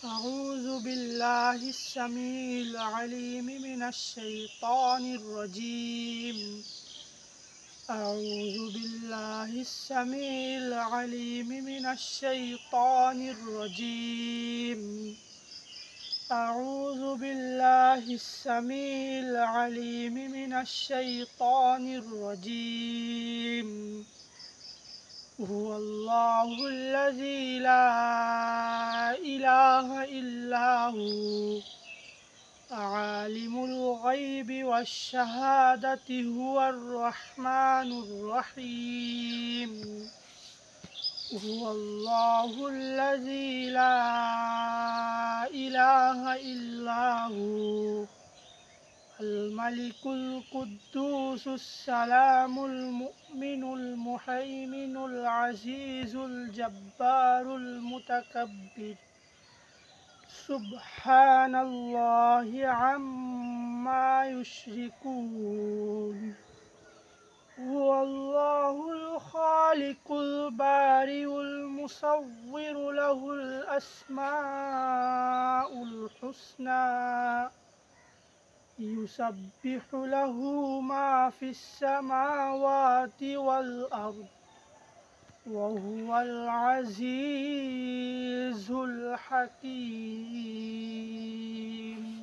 أعوذ بالله السميع العليم من الشيطان الرجيم أعوذ بالله السميع العليم من الشيطان الرجيم أعوذ بالله السميع العليم من الشيطان الرجيم هو الله الذي لا إله إلا هو عالم الغيب والشهادة هو الرحمن الرحيم هو الله الذي لا إله إلا هو الملك القدوس السلام المؤمن المهيمن العزيز الجبار المتكبر سبحان الله عما يشركون هو الله الخالق البارئ المصور له الأسماء الحسنى يسبح له ما في السماوات والأرض وهو العزيز الحكيم.